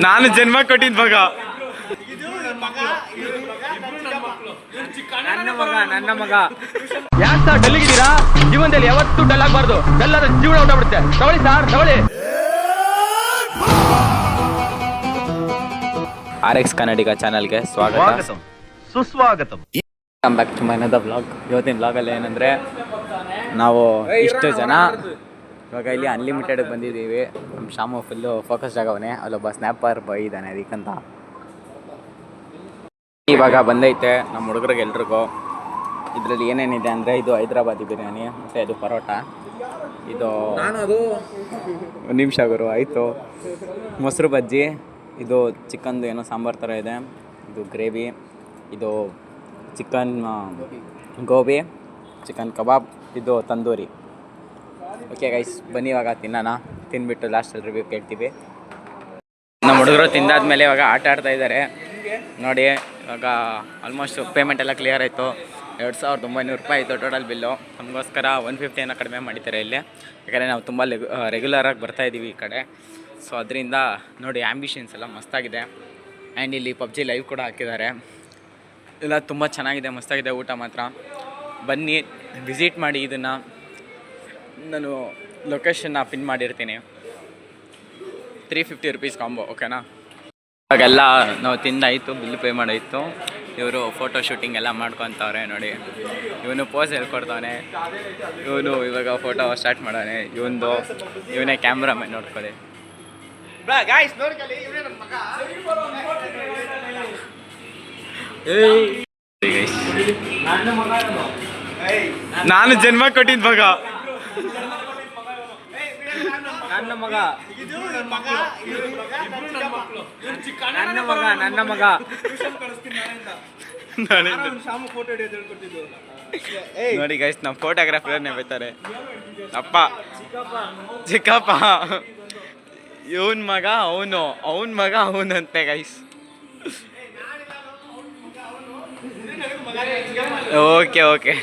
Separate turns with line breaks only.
ನಾನು ಜನ್ಮ ಕೊಟ್ಟಿದ್ ಮಗ.
ನನ್ನ ಮಗ ಯಾಕೆ ಸರ್ ಡಲ್ಲಿಗಿದ್ದೀರಾ? ಜೀವನದಲ್ಲಿ ಯಾವತ್ತೂ ಡಲ್ ಆಗಬಾರ್ದು. ಡಲ್ ಆದ್ರೆ ಜೀವನ ಹೊರಟುಬಿಡುತ್ತೆ. ತಗೊಳ್ಳಿ ಸರ್, ತಗೊಳ್ಳಿ. RX ಕನ್ನಡಿಗ ಚಾನಲ್ಗೆ ಸ್ವಾಗತ,
ಸುಸ್ವಾಗತಂ.
Come back to my another vlog. ಇವತ್ತಿನ ವ್ಲಾಗಲ್ಲಿ ಏನಂದರೆ ನಾವು ಇಷ್ಟು ಜನ ಇವಾಗ ಇಲ್ಲಿ ಅನ್ಲಿಮಿಟೆಡ್ಗೆ ಬಂದಿದ್ದೀವಿ. ನಮ್ಮ ಶಾಮು ಫುಲ್ಲು ಫೋಕಸ್ಡ್ ಆಗವನೇ. ಅಲ್ಲೊಬ್ಬ ಸ್ನ್ಯಾಪರ್ ಬಾಯ್ ಇದ್ದಾನೆ ಅದಕ್ಕಂತ. ಇವಾಗ ಬಂದೈತೆ ನಮ್ಮ ಹುಡುಗರಿಗೆ ಎಲ್ರಿಗೂ. ಇದರಲ್ಲಿ ಏನೇನಿದೆ ಅಂದರೆ ಇದು ಹೈದ್ರಾಬಾದಿ ಬಿರಿಯಾನಿ, ಮತ್ತು ಇದು ಪರೋಟ, ಇದು ಒಂದು ನಿಮಿಷ ಗುರು ಆಯಿತು, ಮೊಸರು ಬಜ್ಜಿ, ಇದು ಚಿಕನ್ದು ಏನೋ ಸಾಂಬಾರು ಥರ ಇದೆ, ಇದು ಗ್ರೇವಿ, ಇದು ಚಿಕನ್ ಗೋಬಿ, ಚಿಕನ್ ಕಬಾಬ್, ಇದು ತಂದೂರಿ. ಓಕೆ ಗೈಸ್, ಬನ್ನಿ ಇವಾಗ ತಿನ್ನೋಣ. ತಿನ್ಬಿಟ್ಟು ಲಾಸ್ಟಲ್ಲಿ ರಿವ್ಯೂ ಕೇಳ್ತೀವಿ. ನಮ್ಮ ಹುಡುಗರು ತಿಂದಾದ್ಮೇಲೆ ಇವಾಗ ಆಟ ಆಡ್ತಾ ಇದ್ದಾರೆ ನೋಡಿ. ಇವಾಗ ಆಲ್ಮೋಸ್ಟ್ ಪೇಮೆಂಟ್ ಎಲ್ಲ ಕ್ಲಿಯರ್ ಆಯಿತು. 2900 ರೂಪಾಯಿ ಆಯಿತು ಟೋಟಲ್ ಬಿಲ್ಲು. ನಮಗೋಸ್ಕರ 150 ಏನೋ ಕಡಿಮೆ ಮಾಡಿದ್ದಾರೆ ಇಲ್ಲಿ, ಯಾಕಂದರೆ ನಾವು ತುಂಬ ರೆಗ್ಯುಲರಾಗಿ ಬರ್ತಾಯಿದ್ದೀವಿ ಈ ಕಡೆ. ಸೊ ಅದರಿಂದ ನೋಡಿ ಆ್ಯಂಬಿಷನ್ಸ್ ಎಲ್ಲ ಮಸ್ತಾಗಿದೆ. ಆ್ಯಂಡ್ ಇಲ್ಲಿ ಪಬ್ಜಿ ಲೈವ್ ಕೂಡ ಹಾಕಿದ್ದಾರೆ. ಇಲ್ಲ ತುಂಬ ಚೆನ್ನಾಗಿದೆ, ಮಸ್ತಾಗಿದೆ ಊಟ ಮಾತ್ರ. ಬನ್ನಿ ವಿಸಿಟ್ ಮಾಡಿ. ಇದನ್ನು ನಾನು ಲೊಕೇಶನ್ನ ಪಿನ್ ಮಾಡಿರ್ತೀನಿ. 350 ರೂಪೀಸ್ ಕಾಂಬೋ, ಓಕೆನಾ? ಇವಾಗೆಲ್ಲ ನಾವು ತಿಂದಾಯಿತು, ಬಿಲ್ ಪೇ ಮಾಡಾಯಿತು. ಇವರು ಫೋಟೋ ಶೂಟಿಂಗ್ ಎಲ್ಲ ಮಾಡ್ಕೊತವ್ರೆ ನೋಡಿ. ಇವನು ಪೋಸ್ ಹೇಳ್ಕೊಡ್ತಾನೆ, ಇವನು ಇವಾಗ ಫೋಟೋ ಸ್ಟಾರ್ಟ್ ಮಾಡೋನೆ. ಇವನೇ ಕ್ಯಾಮ್ರಾಮನ್ ನೋಡ್ಕೊಳ್ಳಿ.
ನಾನು ಜನ್ಮ ಕೊಟ್ಟಿದ್ ಮಗ.
ನನ್ನ ಮಗ ನನ್ನ ಮಗ ನೋಡಿ ಗೈಸ್, ನಮ್ಮ ಫೋಟೋಗ್ರಾಫರ್ನೇ ಬೈತಾರೆ. ಅಪ್ಪ ಚಿಕ್ಕಪ್ಪ, ಇವನ್ ಮಗ ಅವನ ಮಗ ಅವನಂತೆ ಗೈಸ್. ಓಕೆ